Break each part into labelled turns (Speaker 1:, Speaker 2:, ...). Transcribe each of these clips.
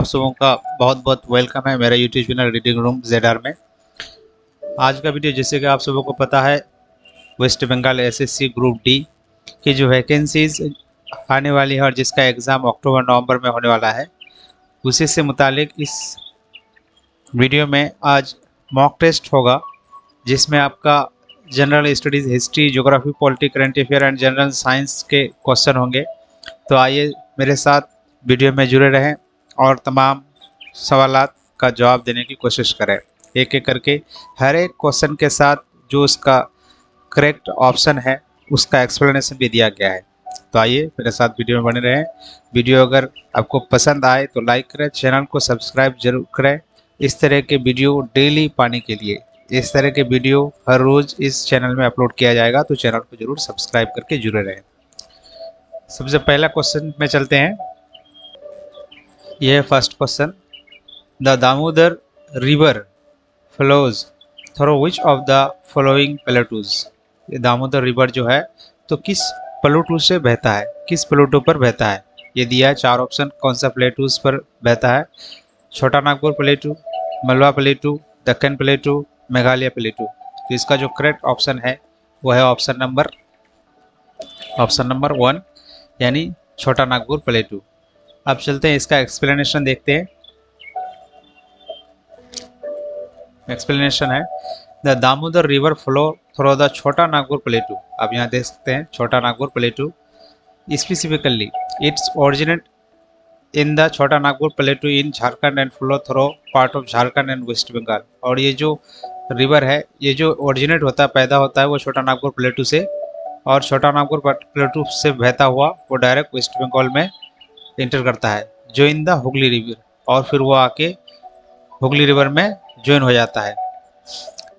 Speaker 1: आप सबों का बहुत बहुत वेलकम है मेरा YouTube channel reading room ZR में। आज का वीडियो जैसे कि आप सबों को पता है, West Bengal SSC group D की जो वैकेंसीज आने वाली है और जिसका एग्ज़ाम अक्टूबर नवंबर में होने वाला है, उसी से मुतालिक इस वीडियो में आज मॉक टेस्ट होगा, जिसमें आपका general studies, history, geography, polity, current affair and general science के क्वेश्चन होंगे। तो आइए मेरे साथ वीडियो में जुड़े रहें और तमाम सवालात का जवाब देने की कोशिश करें। एक एक करके हर एक क्वेश्चन के साथ जो उसका करेक्ट ऑप्शन है उसका एक्सप्लेनेशन भी दिया गया है। तो आइए मेरे साथ वीडियो में बने रहें। वीडियो अगर आपको पसंद आए तो लाइक करें, चैनल को सब्सक्राइब जरूर करें। इस तरह के वीडियो डेली पाने के लिए, इस तरह के वीडियो हर रोज़ इस चैनल में अपलोड किया जाएगा, तो चैनल को जरूर सब्सक्राइब करके जुड़े रहें। सबसे पहला क्वेश्चन में चलते हैं। यह है first question. The Damodar river flows through which of the following plateaus. ये दामोदर रिवर जो है तो किस प्लेटू से बहता है, किस प्लेटू पर बहता है? ये दिया है चार ऑप्शन, कौन सा प्लेटूज पर बहता है? छोटा नागपुर प्लेटू, मलवा प्लेटू, दक्कन प्लेटू, मेघालय प्लेटू। तो इसका जो करेक्ट ऑप्शन है वो है ऑप्शन नंबर 1 यानी छोटा नागपुर प्लेटू। अब चलते हैं, इसका एक्सप्लेनेशन देखते हैं। एक्सप्लेनेशन है the Damodar river flow through the Chota Nagpur plateau. अब यहाँ देख सकते हैं Chota Nagpur plateau. Specifically it's originate in the Chota Nagpur plateau in Jharkhand and flow through part of Jharkhand and West Bengal. और ये जो रिवर है, ये जो ओरिजिनेट होता है, पैदा होता है, वो छोटा नागपुर प्लेटू से, और छोटा नागपुर प्लेटू से बहता हुआ वो डायरेक्ट वेस्ट बंगाल में इंटर करता है, जो इन द हुगली रिवर, और फिर वो आके हुगली रिवर में ज्वाइन हो जाता है।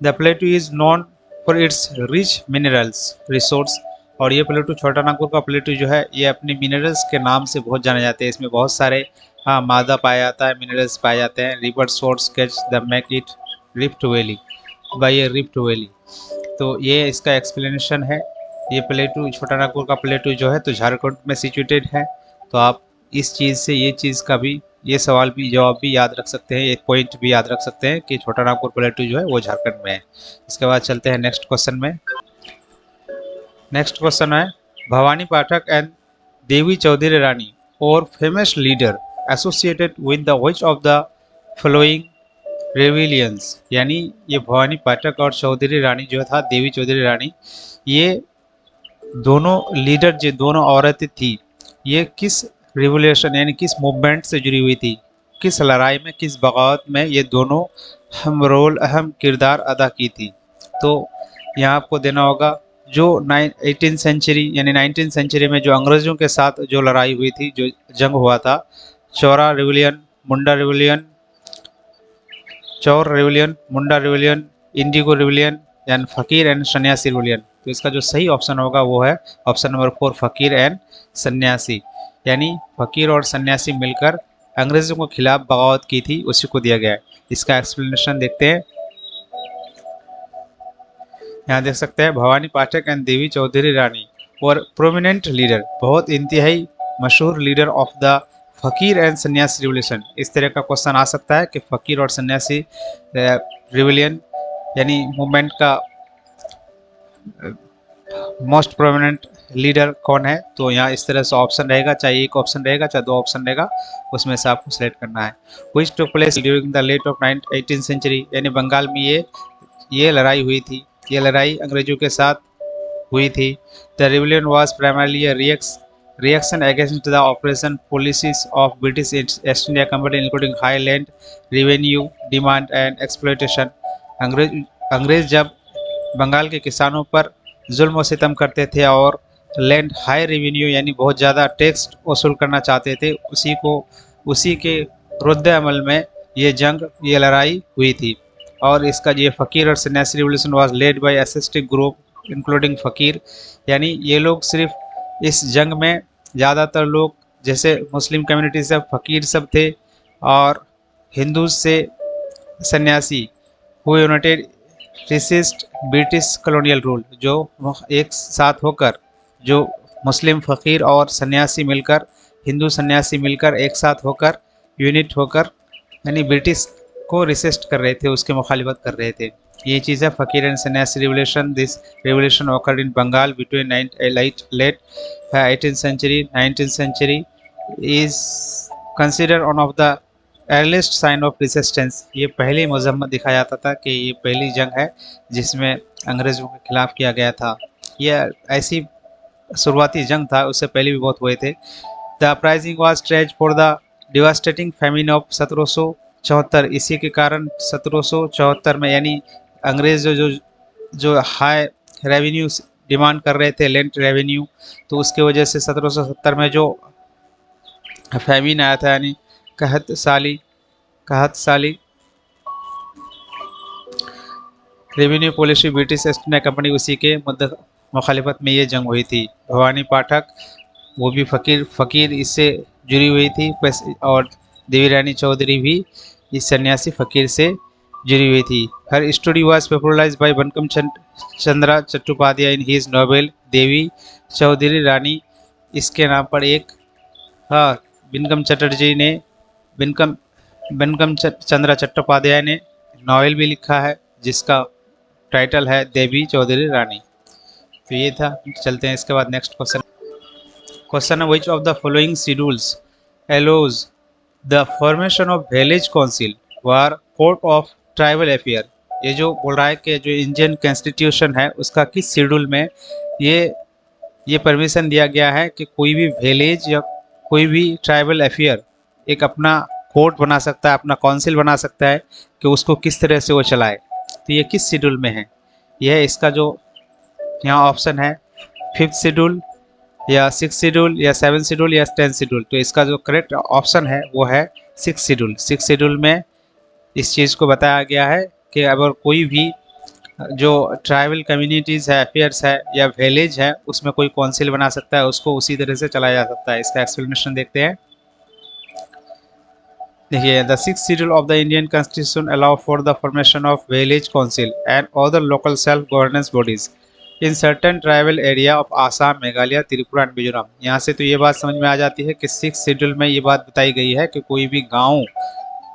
Speaker 1: The प्लेटू is known for its rich minerals resource. और ये प्लेटू, छोटा नागपुर का प्लेटू जो है, ये अपने मिनरल्स के नाम से बहुत जाने जाते हैं। इसमें बहुत सारे मादा पाया जाता है, मिनरल्स पाए जाते हैं। River source catch the make it rift valley by a rift valley. तो ये इसका एक्सप्लेनेशन है। ये प्लेटू, छोटा नागपुर का प्लेटू जो है तो झारखंड में सिचुएटेड है। तो आप इस चीज़ से ये चीज़ का भी, ये सवाल भी जवाब भी याद रख सकते हैं, एक पॉइंट भी याद रख सकते हैं कि छोटा नागपुर प्लेटू जो है वो झारखंड में है। इसके बाद चलते हैं नेक्स्ट क्वेश्चन में। नेक्स्ट क्वेश्चन है भवानी पाठक एंड देवी चौधरी रानी और famous leader associated with the which of the following rebellions. यानी ये भवानी पाठक और चौधरी रानी जो था, देवी चौधरी रानी, ये दोनों लीडर, जो दोनों औरतें थी, ये किस रिवोल्यूशन यानी किस मूवमेंट से जुड़ी हुई थी, किस लड़ाई में, किस बगावत में ये दोनों अहम किरदार अदा की थी? तो यहाँ आपको देना होगा जो 18th सेंचुरी यानी 19th सेंचुरी में जो अंग्रेज़ों के साथ जो लड़ाई हुई थी, जो जंग हुआ था, चौरा रिवोल्यूशन, मुंडा रिवोल्यूशन, चौर revolution, Munda revolution, Indigo revolution and फकीर एंड सन्यासी रिवोल्यूशन। तो इसका जो सही ऑप्शन होगा वो है ऑप्शन नंबर 4, फकीर एंड सन्यासी। यानी फकीर और सन्यासी मिलकर अंग्रेज़ों के खिलाफ बगावत की थी, उसी को दिया गया है। इसका एक्सप्लेनेशन देखते हैं। यहाँ देख सकते हैं भवानी पाठक एंड देवी चौधरी रानी और प्रोमिनेंट लीडर, बहुत इंतहाई मशहूर लीडर ऑफ द फकीर एंड सन्यासी रिवोल्यूशन। इस तरह का क्वेश्चन आ सकता है कि फकीर और सन्यासी रिवोल्यूशन यानी मूवमेंट का मोस्ट प्रोमिनेंट लीडर कौन है? तो यहाँ इस तरह से ऑप्शन रहेगा, चाहे एक ऑप्शन रहेगा चाहे दो ऑप्शन रहेगा, उसमें से आपको सेलेक्ट करना है। Which took place during the late of 18th century. यानी बंगाल में ये लड़ाई हुई थी, ये लड़ाई अंग्रेजों के साथ हुई थी। The revolution was primarily a reaction against the oppression policies of British East India Company, including high land revenue demand and exploitation। अंग्रेज जब बंगाल के किसानों पर जुल्म व सितम करते थे और लैंड हाई रेवेन्यू यानी बहुत ज़्यादा टैक्स वसूल करना चाहते थे, उसी के रद्द अमल में ये लड़ाई हुई थी। और इसका ये फकीर और सन्यासी revolution was led by ascetic group including फकीर। यानी ये लोग सिर्फ इस जंग में ज़्यादातर लोग, जैसे मुस्लिम कम्युनिटी से फकीर सब थे और हिंदू से सन्यासी, who united resist British colonial rule, जो एक साथ होकर, जो मुस्लिम फ़कीर और सन्यासी मिलकर, हिंदू सन्यासी मिलकर एक साथ होकर यूनिट होकर यानी ब्रिटिश को रिसिस्ट कर रहे थे, उसके मुखालिफत कर रहे थे। ये चीज़ है फ़कीर एंड सन्यासी revolution. This revolution occurred in Bengal between late 18th century 19th century is considered one of the earliest sign of resistance। ये पहली मजम्मत दिखाया जाता था कि ये पहली जंग है जिसमें अंग्रेज़ों के खिलाफ किया गया था। ये ऐसी शुरुआती जंग था, उससे पहले भी बहुत हुए थे। The uprising was stretch for the devastating famine of 1774। इसी के कारण 1774 में यानी अंग्रेज जो हाई रेवेन्यू डिमांड कर रहे थे, लैंड रेवेन्यू, तो उसके वजह से 1770 में जो फैमिन आया था यानी कहत साली revenue policy British east India company, उसी के मुखालिफत में ये जंग हुई थी। भवानी पाठक वो भी फ़कीर इससे जुड़ी हुई थी, और देवी रानी चौधरी भी इस सन्यासी फ़कीर से जुड़ी हुई थी। Her story was popularised by Bankim Chandra Chattopadhyay in his novel Devi Chaudhurani. इसके नाम पर एक बंकिम चंद्रा चट्टोपाध्याय ने नॉवेल भी लिखा है जिसका टाइटल है देवी चौधरी रानी। तो ये था, चलते हैं इसके बाद नेक्स्ट क्वेश्चन है which of the following schedules allows the formation of village council were court of tribal affair. ये जो बोल रहा है कि जो इंडियन कॉन्स्टिट्यूशन है उसका किस शेड्यूल में ये परमिशन दिया गया है कि कोई भी विलेज या कोई भी ट्राइबल अफेयर एक अपना कोर्ट बना सकता है, अपना काउंसिल बना सकता है कि उसको किस तरह से वो चलाए। तो ये किस शेड्यूल में है? यह इसका जो यहाँ ऑप्शन है 5th शेड्यूल या 6th शेड्यूल या 7th शेड्यूल या 10th शेड्यूल। तो इसका जो करेक्ट ऑप्शन है वो है 6th शेड्यूल। 6th शेड्यूल में इस चीज़ को बताया गया है कि अगर कोई भी जो ट्राइबल कम्युनिटीज़ है, अफेयर्स है या विलेज है, उसमें कोई काउंसिल बना सकता है, उसको उसी तरह से चलाया जा सकता है। इसका एक्सप्लेनेशन देखते हैं। देखिए, the 6th schedule of the Indian constitution allow for the formation of village council and other local self governance bodies in certain tribal area of Assam, Meghalaya, Tripura and Mizoram. यहाँ से तो ये बात समझ में आ जाती है कि 6th शेड्यूल में ये बात बताई गई है कि कोई भी गाँव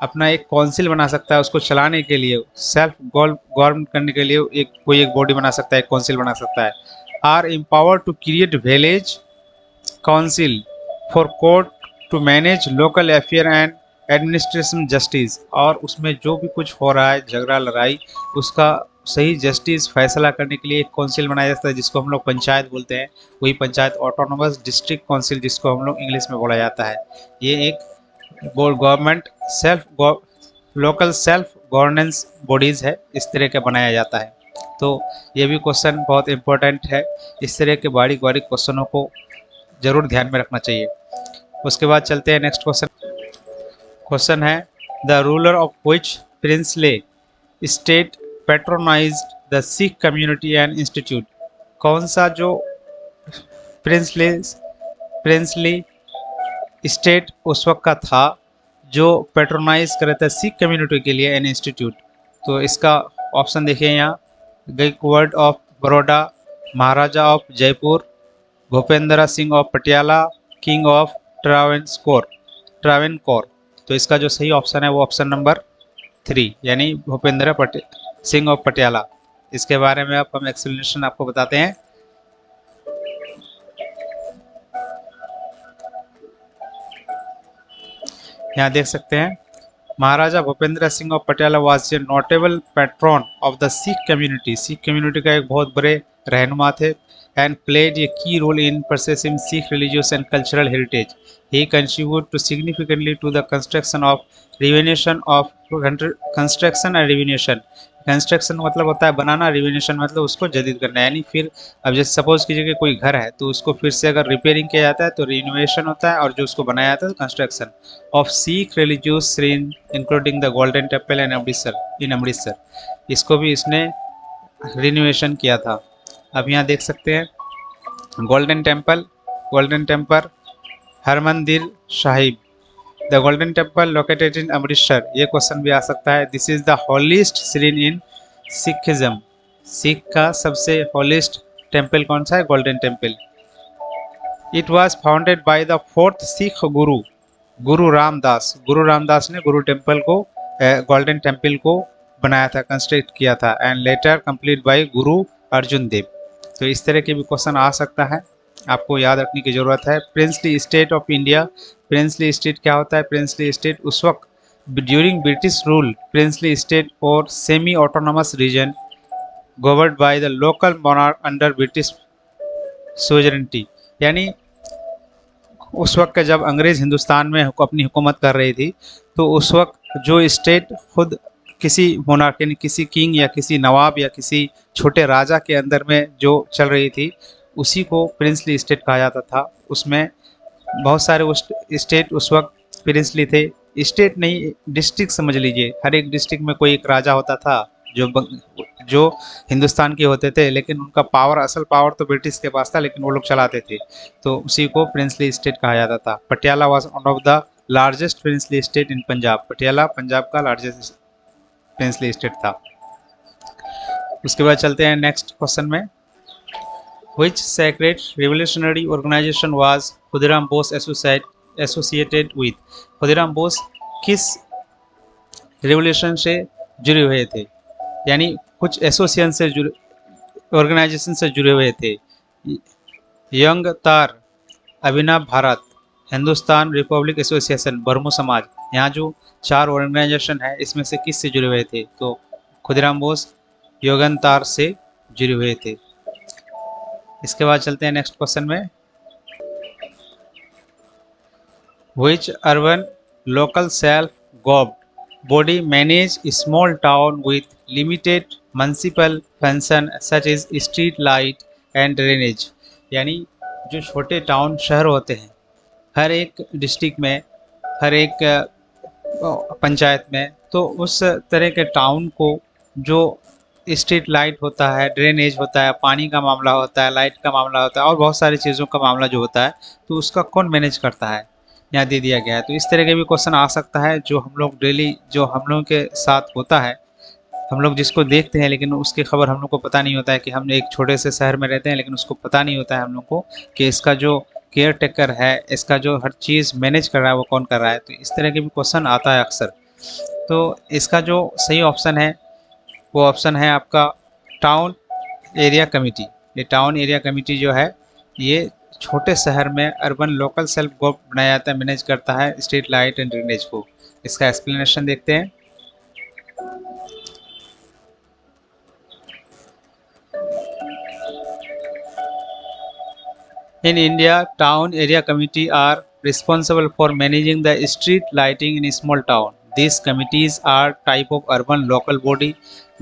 Speaker 1: अपना एक काउंसिल बना सकता है, उसको चलाने के लिए, सेल्फ गवर्नमेंट करने के लिए कोई एक बॉडी बना सकता है, एक काउंसिल बना सकता है। Are empowered to create village council for court to manage local affair and administration justice. और उसमें जो भी कुछ हो रहा है, झगड़ा लड़ाई, उसका सही जस्टिस फैसला करने के लिए एक काउंसिल बनाया जाता है जिसको हम लोग पंचायत बोलते हैं। वही पंचायत ऑटोनोमस डिस्ट्रिक्ट काउंसिल जिसको हम लोग इंग्लिश में बोला जाता है। ये एक government local self governance bodies है, इस तरह का बनाया जाता है। तो ये भी क्वेश्चन बहुत इंपॉर्टेंट है। इस तरह के बारीक बारीक क्वेश्चनों को ज़रूर ध्यान में रखना चाहिए। उसके बाद चलते हैं नेक्स्ट क्वेश्चन है the ruler of which princely state patronised the Sikh community and institute. कौन सा जो प्रिंसली स्टेट उस वक्त का था जो पेट्रोनाइज कर रहा था सिख कम्युनिटी के लिए एन इंस्टीट्यूट। तो इसका ऑप्शन देखिए यहाँ, Gaekwad of Baroda, Maharaja of Jaipur, Bhupendra Singh of Patiala, king of Travancore. तो इसका जो सही ऑप्शन है वो ऑप्शन नंबर 3 यानी भूपेंद्र सिंह ऑफ पटियाला। इसके बारे में अब हम एक्सप्लेनेशन आपको बताते हैं। यहाँ देख सकते हैं, Maharaja Bhupendra Singh of Patiala was a notable patron of the Sikh community. Sikh community का एक बहुत बड़े रहनुमा थे। And played a key role in processing Sikh religious and cultural heritage. He contribute to significantly to the construction of renovation of construction and renovation. Construction मतलब होता है बनाना, रिवेन्यूशन मतलब उसको जदीद करना। यानी फिर अब जैसे सपोज कीजिए कि कोई घर है तो उसको फिर से अगर रिपेयरिंग किया जाता है तो रिनोवेशन होता है, और जो उसको बनाया जाता है तो construction of Sikh religious shrine including the golden temple and Amritsar. इसको भी इसने रिनोवेशन किया था। अब यहाँ देख सकते हैं golden temple Harmandir Sahib, the golden temple located in Amritsar. ये क्वेश्चन भी आ सकता है। This is the holiest shrine in Sikhism. Sikh का सबसे हॉलीस्ट टेम्पल कौन सा है? Golden temple. It was founded by the 4th Sikh guru Guru Ramdas ने गोल्डन टेम्पल को बनाया था, कंस्ट्रक्ट किया था, एंड लेटर कंप्लीट बाय गुरु अर्जुन देव। तो इस तरह के भी क्वेश्चन आ सकता है, आपको याद रखने की ज़रूरत है। Princely state of India, princely state क्या होता है? प्रिंसली स्टेट उस वक्त during British rule, princely state और semi autonomous region governed by the local monarch under British suzerainty. यानी उस वक्त जब अंग्रेज़ हिंदुस्तान में अपनी हुकूमत कर रही थी, तो उस वक्त जो स्टेट खुद किसी मोनार्क यानी किसी किंग या किसी नवाब या किसी छोटे राजा के अंदर में जो चल रही थी, उसी को प्रिंसली स्टेट कहा जाता था। उसमें बहुत सारे उस स्टेट उस वक्त प्रिंसली थे, स्टेट नहीं डिस्ट्रिक्ट समझ लीजिए। हर एक डिस्ट्रिक्ट में कोई एक राजा होता था जो हिंदुस्तान के होते थे, लेकिन उनका पावर, असल पावर तो ब्रिटिश के पास था, लेकिन वो लोग चलाते थे, तो उसी को प्रिंसली स्टेट कहा जाता था। Patiala was one of the largest princely state in Punjab. Patiala Punjab का लार्जेस्ट प्रिंसली स्टेट था। उसके बाद चलते हैं नेक्स्ट क्वेश्चन में। Which sacred revolutionary organization was Khudiram Bose associated with? Khudiram Bose किस रेवोल्यूशन से जुड़े हुए थे? यानी कुछ एसोसिएशन से जुड़े, ऑर्गेनाइजेशन से जुड़े हुए थे। यंग तार, अभिनव भारत, हिंदुस्तान रिपब्लिक एसोसिएशन, बर्मू समाज। यहाँ जो 4 ऑर्गेनाइजेशन है, इसमें से किस से जुड़े हुए थे? तो खुदीराम बोस योगनतार से जुड़े हुए थे। इसके बाद चलते हैं नेक्स्ट क्वेश्चन में। Which urban local self-governed body manage a small town with limited municipal function such as street light and drainage? यानी जो छोटे टाउन शहर होते हैं, हर एक डिस्ट्रिक्ट में, हर एक पंचायत में, तो उस तरह के टाउन को जो स्ट्रीट लाइट होता है, ड्रेनेज होता है, पानी का मामला होता है, लाइट का मामला होता है, और बहुत सारी चीज़ों का मामला जो होता है, तो उसका कौन मैनेज करता है, यहाँ दे दिया गया है। तो इस तरह के भी क्वेश्चन आ सकता है, जो हम लोग डेली, जो हम लोगों के साथ होता है, हम लोग जिसको देखते हैं, लेकिन उसकी खबर हम लोग को पता नहीं होता है कि हम एक छोटे से शहर में रहते हैं, लेकिन उसको पता नहीं होता है हम लोग को कि इसका जो केयर टेकर है, इसका जो हर चीज़ मैनेज कर रहा है, वो कौन कर रहा है। तो इस तरह के भी क्वेश्चन आता है अक्सर। तो इसका जो सही ऑप्शन है, वो ऑप्शन है आपका टाउन एरिया कमेटी। ये टाउन एरिया कमेटी जो है, ये छोटे शहर में अर्बन लोकल सेल्फ गवर्न बनाया जाता है, मैनेज करता है स्ट्रीट लाइट एंड ड्रेनेज को। इसका एक्सप्लेनेशन देखते हैं। In India, town area committee are responsible for managing the street lighting in a small town. These committees are type of urban local body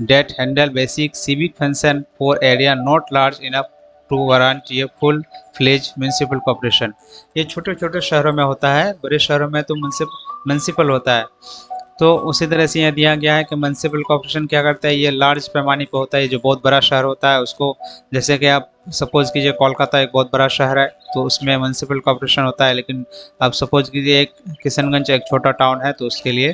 Speaker 1: that handle basic civic function for area not large enough to warrant a full-fledged municipal corporation. ये छोटे छोटे शहरों में होता है, बड़े शहरों में तो म्यूनसिपल होता है। तो उसी तरह से यहाँ दिया गया है कि म्यूनसिपल कॉर्पोरेशन क्या करता है, ये लार्ज पैमाने पे होता है। जो बहुत बड़ा शहर होता है उसको, जैसे कि आप सपोज कीजिए कोलकाता एक बहुत बड़ा शहर है, तो उसमें म्यूनसिपल कॉर्पोरेशन होता है। लेकिन आप सपोज कीजिए एक किशनगंज एक छोटा टाउन है, तो उसके लिए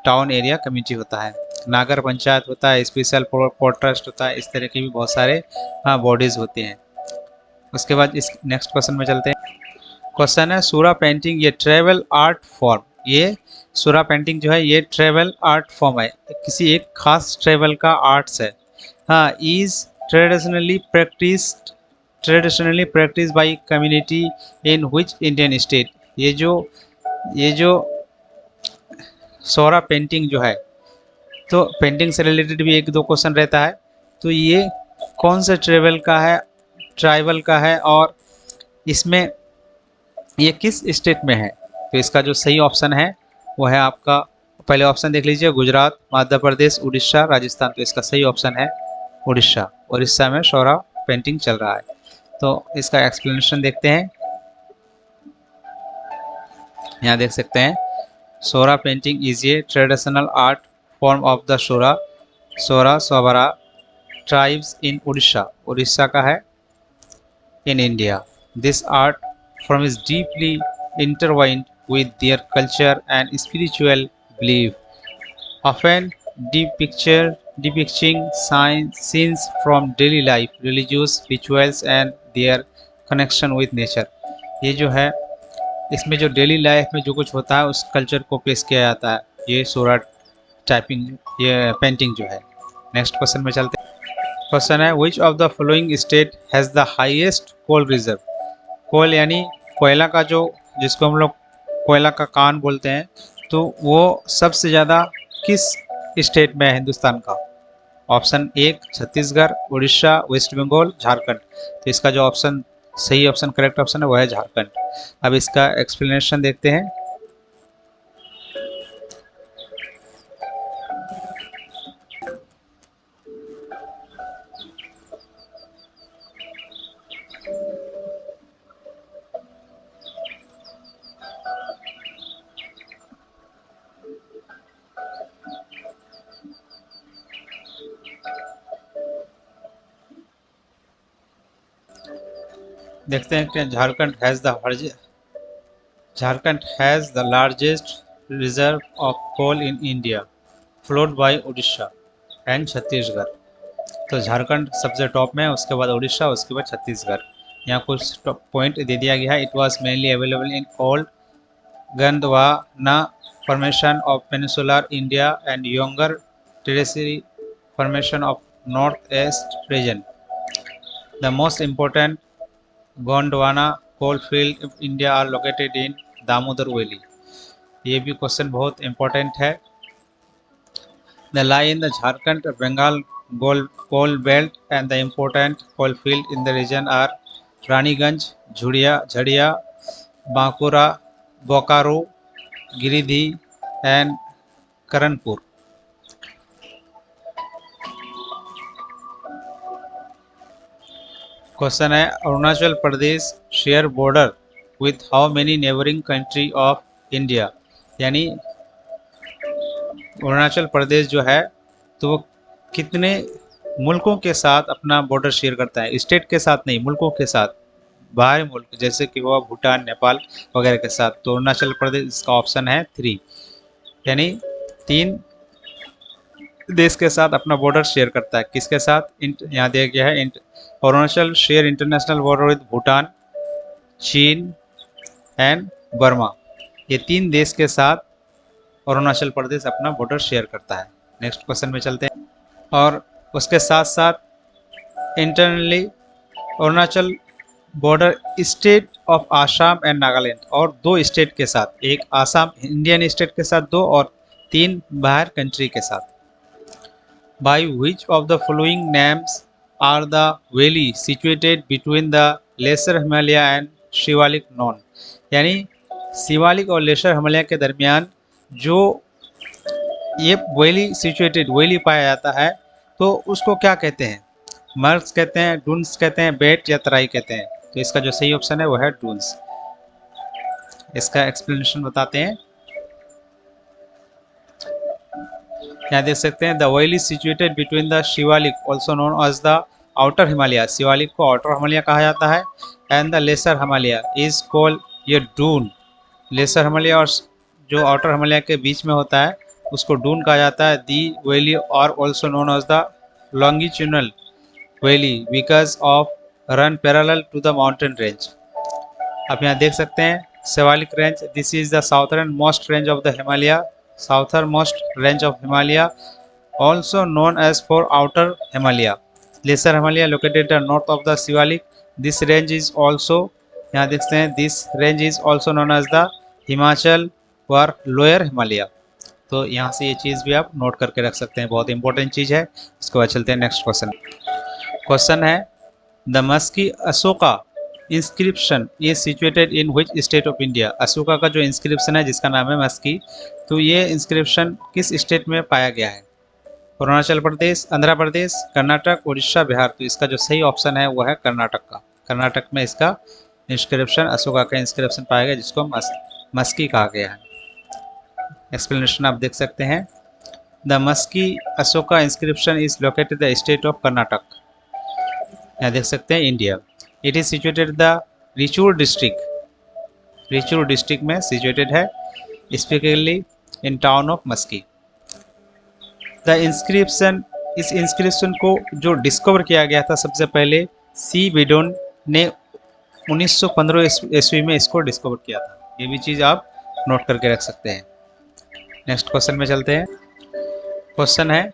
Speaker 1: टाउन एरिया कमेटी होता है, नागर पंचायत होता है, स्पेशल पोर्ट ट्रस्ट होता है। इस तरह के भी बहुत सारे बॉडीज़ होते हैं। उसके बाद इस नेक्स्ट क्वेश्चन में चलते हैं। क्वेश्चन है सूरा पेंटिंग ये ट्रेवल आर्ट फॉर्म। ये सूरा पेंटिंग जो है, ये ट्रेवल आर्ट फॉर्म है, किसी एक खास ट्रेवल का आर्ट्स है। हाँ, is traditionally practice by community in which Indian state. ये जो सूरा पेंटिंग जो है, तो पेंटिंग से रिलेटेड भी 1-2 क्वेश्चन रहता है। तो ये कौन सा ट्राइबल का है और इसमें ये किस स्टेट में है? तो इसका जो सही ऑप्शन है वो है आपका, पहले ऑप्शन देख लीजिए, गुजरात, मध्य प्रदेश, उड़ीसा, राजस्थान। तो इसका सही ऑप्शन है उड़ीसा। उड़ीसा में सूरा पेंटिंग चल रहा है। तो इसका एक्सप्लेनेशन देखते हैं। यहाँ देख सकते हैं, Saura painting is a traditional art form of the Saora tribes in Orissa. Orissa का है in India. This art form is deeply intertwined with their culture and spiritual belief, often depicting scenes from daily life, religious rituals and their connection with nature. ये जो है इसमें जो daily life में जो कुछ होता है उस कल्चर को पेश किया जाता है, ये सूरा टाइपिंग, ये पेंटिंग जो है। नेक्स्ट क्वेश्चन में चलते हैं। क्वेश्चन है which of the following state has the highest coal reserve. Coal यानी कोयला का जो, जिसको हम लोग कोयला का कान बोलते हैं, तो वो सबसे ज़्यादा किस स्टेट में है हिंदुस्तान का। ऑप्शन एक छत्तीसगढ़, उड़ीसा, वेस्ट बंगाल, झारखंड। तो इसका जो ऑप्शन सही ऑप्शन, करेक्ट ऑप्शन है, वो है झारखंड। अब इसका एक्सप्लेनेशन देखते हैं। देखते हैं कि Jharkhand has the largest reserve of coal in India, followed by Orissa and Chhattisgarh. तो झारखंड सबसे टॉप में है, उसके बाद उड़ीसा, उसके बाद छत्तीसगढ़। यहाँ कुछ पॉइंट दे दिया गया है। It was mainly available in old Gondwana formation of peninsular India and younger tertiary formation of northeast region. The most important Gondwana coal field of India are located in Damodar Valley. ये भी question बहुत important है। The lie in the Jharkhand Bengal coal belt and the important coal field in the region are Raniganj, Jhadia, Bankura, Bokaro, Giridih and Karanpur. Question है Arunachal Pradesh share border with how many neighbouring country of India. यानी अरुणाचल प्रदेश जो है तो वो कितने मुल्कों के साथ अपना बॉर्डर शेयर करता है, स्टेट के साथ नहीं, मुल्कों के साथ, बाहरी मुल्क जैसे कि हुआ भूटान, नेपाल वगैरह के साथ। तो अरुणाचल प्रदेश इसका ऑप्शन है 3, यानी 3 देश के साथ अपना बॉर्डर शेयर करता है। किसके साथ, यहाँ दिया गया है Arunachal share international border with Bhutan, चीन एंड बर्मा। ये 3 देश के साथ अरुणाचल प्रदेश अपना बॉर्डर शेयर करता है। नेक्स्ट क्वेश्चन में चलते हैं। और उसके साथ साथ internally Arunachal border state of Assam and Nagaland, और 2 स्टेट के साथ, एक आसाम इंडियन स्टेट के साथ 2 और 3 बाहर कंट्री के साथ। By which of the following names are the valley situated between the lesser Himalaya and Shivalik known. यानी शिवालिक और लेसर हिमालय के दरमियान जो ये वैली सिचुएटेड, वैली पाया जाता है, तो उसको क्या कहते हैं। मर्क्स कहते हैं, डून्स कहते हैं, बेट या तराई कहते हैं। तो इसका जो सही ऑप्शन है वो है डून्स। इसका एक्सप्लेनेशन बताते हैं। यहाँ देख सकते हैं the valley situated between the Shivalik also known as the outer Himalaya. Shivalik को आउटर हिमालय कहा जाता है। And the lesser Himalaya is called ये डून। लेसर हिमालय और जो आउटर हिमालय के बीच में होता है उसको डून कहा जाता है। The valley are also known as the longitudinal valley because of run parallel to the mountain range. आप यहाँ देख सकते हैं Shivalik range, this is the southern most range of the Himalaya, southern most range of Himalaya, also known as for outer Himalaya. Lesser Himalaya located the north of the Shivalik, this range is also, यहाँ देखते हैं this range is also known as the Himachal were lower Himalaya. तो यहाँ से ये चीज़ भी आप note करके रख सकते हैं, बहुत इंपॉर्टेंट चीज़ है। इसके बाद चलते हैं नेक्स्ट क्वेश्चन। क्वेश्चन है the Maski Ashoka inscription is situated in which state of India. Ashoka का जो इंस्क्रिप्शन है जिसका नाम है मस्की, तो ये इंस्क्रिप्शन किस स्टेट में पाया गया है। अरुणाचल प्रदेश, आंध्र प्रदेश, कर्नाटक, उड़ीसा, बिहार। तो इसका जो सही ऑप्शन है वो है कर्नाटक का। कर्नाटक में इसका इंस्क्रिप्शन, अशोका का इंस्क्रिप्शन पाया गया जिसको मस्की कहा गया है। एक्सप्लेनेशन आप देख सकते हैं। The Maski Ashoka inscription is located the state of Karnataka. यहाँ देख सकते हैं India. It is situated the Raichur district, Raichur district में सिचुएटेड है, specifically in town of Maski. The inscription, इस इंस्क्रिप्शन को जो डिस्कवर किया गया था सबसे पहले सी विडोन ने 1915 ईस्वी में इसको डिस्कवर किया था। ये भी चीज़ आप नोट करके रख सकते हैं। नेक्स्ट क्वेश्चन में चलते हैं। क्वेश्चन है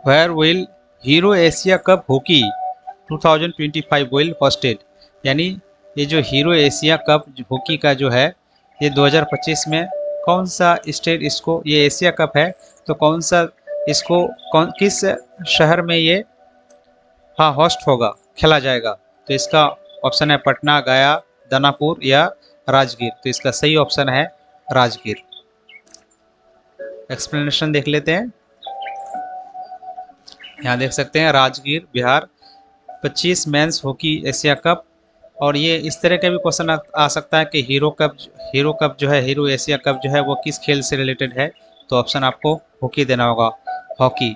Speaker 1: where will Hero Asia cup hockey 2025 will hosted, यानी ये जो हीरो एशिया कप हॉकी का जो है ये 2025 में कौन सा स्टेट इसको, ये एशिया कप है तो कौन सा इसको किस शहर में ये हाँ होस्ट होगा, खेला जाएगा। तो इसका ऑप्शन है पटना, गया, दानापुर या राजगीर। तो इसका सही ऑप्शन है राजगीर। एक्सप्लेनेशन देख लेते हैं। यहाँ देख सकते हैं Rajgir Bihar 25 men's hockey Asia cup. और ये इस तरह का भी क्वेश्चन आ सकता है कि हीरो कप जो है, हीरो एशिया कप जो है वो किस खेल से रिलेटेड है। तो ऑप्शन आपको हॉकी देना होगा, hockey.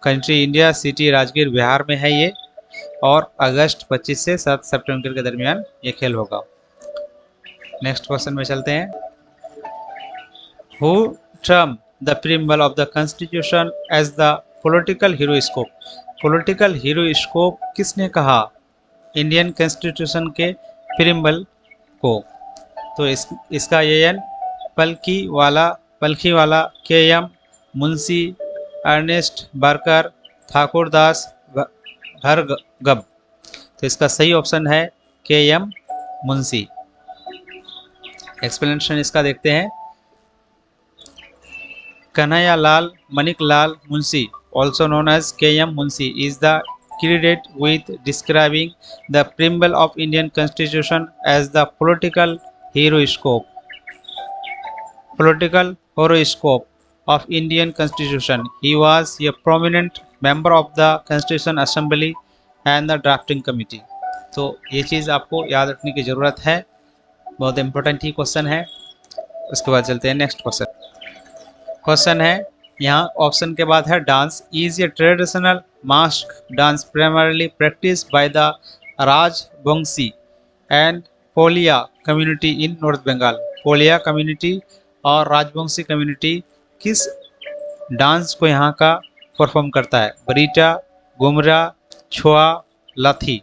Speaker 1: Country India, city Rajgir Bihar में है ये, और अगस्त 25 से 7 सितंबर के दरमियान ये खेल होगा। नेक्स्ट क्वेश्चन में चलते हैं। Who term the preamble of the constitution as the political horoscope, political horoscope किसने कहा इंडियन कॉन्स्टिट्यूशन के प्रीम्बल को। तो इसका N Palkhivala K M Munshi, Ernest Barker, Thakur Das Bhargava. तो इसका सही ऑप्शन है के एम मुंशी। एक्सप्लेनेशन इसका देखते हैं। कन्हैया लाल मणिक लाल Munshi, also known as K.M. Munshi, is the credited with describing the preamble of Indian Constitution as the political horoscope of Indian Constitution. He was a prominent member of the Constitution Assembly and the drafting committee. तो ये चीज़ आपको याद रखने की ज़रूरत है, बहुत important ही question है। उसके बाद चलते हैं नेक्स्ट क्वेश्चन है यहाँ ऑप्शन के बाद है dance is a traditional mask dance primarily practice by the Rajbanshi and Polia community in north Bengal. Polia community और राजवंशी कम्युनिटी किस डांस को यहाँ का परफॉर्म करता है, बरीटा, गुमरा, छुआ, लाथी।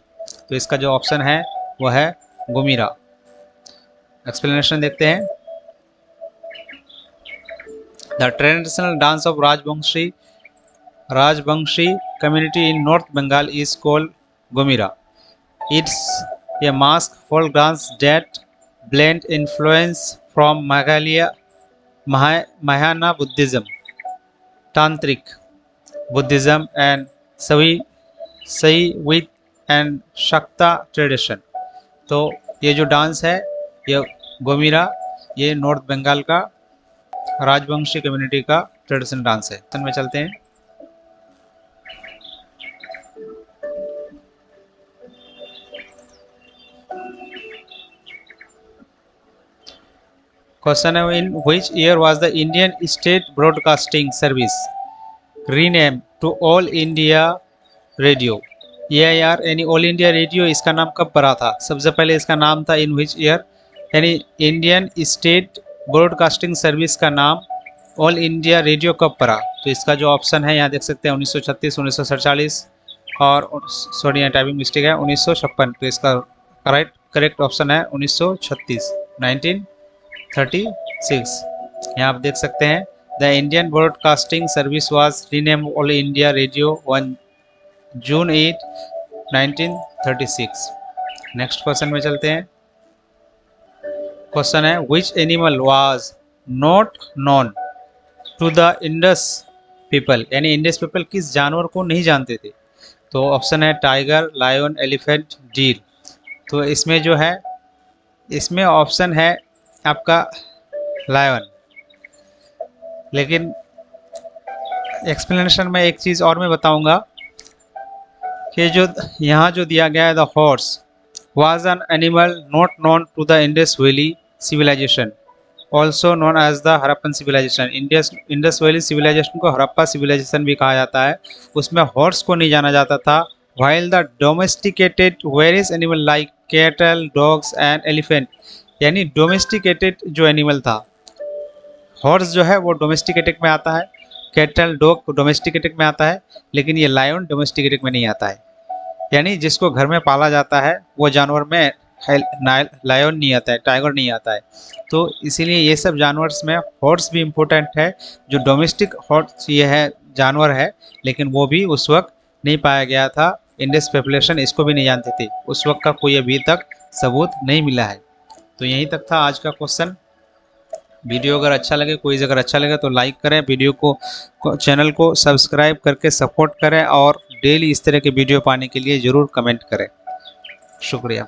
Speaker 1: तो इसका जो ऑप्शन है वो है गुमीरा। एक्सप्लेनेशन देखते हैं। The traditional dance of Rajbangshi community in North Bengal is called Gomira. It's a mask folk dance that blend influence from Mahayana Buddhism, Tantric Buddhism and Saiwit and Shakta tradition. तो ये जो dance है ये गोमीरा, ये north Bengal का Rajbanshi community का traditional dance है। में चलते हैं। क्वेश्चन है in which year was the Indian state broadcasting service rename to all India radio. ये यार यानी ऑल इंडिया रेडियो इसका नाम कब पड़ा था, सबसे पहले इसका नाम था इन व्हिच ईयर, यानी इंडियन स्टेट ब्रॉडकास्टिंग सर्विस का नाम ऑल इंडिया रेडियो कब पड़ा। तो इसका जो ऑप्शन है यहाँ देख सकते हैं 1936, 1947 और सॉरी यहाँ टाइपिंग मिस्टेक है 1956। तो इसका करेक्ट ऑप्शन है 1936, 1936। यहाँ आप देख सकते हैं the Indian broadcasting service was rename all India radio 1 June 8, 1936। Next question में चलते हैं। क्वेश्चन है which animal was not known to the Indus people, यानी इंडस पीपल किस जानवर को नहीं जानते थे। तो ऑप्शन है टाइगर, लायन, एलिफेंट, डीर। तो इसमें जो है इसमें ऑप्शन है आपका लायन। लेकिन एक्सप्लेनेशन में एक चीज़ और मैं बताऊंगा कि जो यहाँ जो दिया गया है the horse was an animal not known to the Indus Valley civilization, also known as the Harappan civilization. Indus Valley civilization को हड़प्पा civilization भी कहा जाता है। उसमें हॉर्स को नहीं जाना जाता था। While the domesticated various animal like cattle, dogs and elephant, यानी domesticated जो एनिमल था, हॉर्स जो है वो डोमेस्टिकेटेड में आता है, कैटल डॉग डोमेस्टिकेटेड में आता है, लेकिन ये लायन डोमेस्टिकेटेड में नहीं आता है। यानी जिसको घर में पाला जाता है वो जानवर में लायन नहीं आता है, टाइगर नहीं आता है। तो इसीलिए ये सब जानवर्स में हॉर्स भी इम्पोर्टेंट है। जो डोमेस्टिक हॉर्स ये है जानवर है, लेकिन वो भी उस वक्त नहीं पाया गया था। इंडियस पॉपुलेशन इसको भी नहीं जानती थी, उस वक्त का कोई अभी तक सबूत नहीं मिला है। तो यहीं तक था आज का क्वेश्चन। वीडियो अगर अच्छा लगे, कोई अगर अच्छा लगे तो लाइक करें, वीडियो को चैनल को सब्सक्राइब करके सपोर्ट करें, और डेली इस तरह के वीडियो पाने के लिए ज़रूर कमेंट करें। शुक्रिया।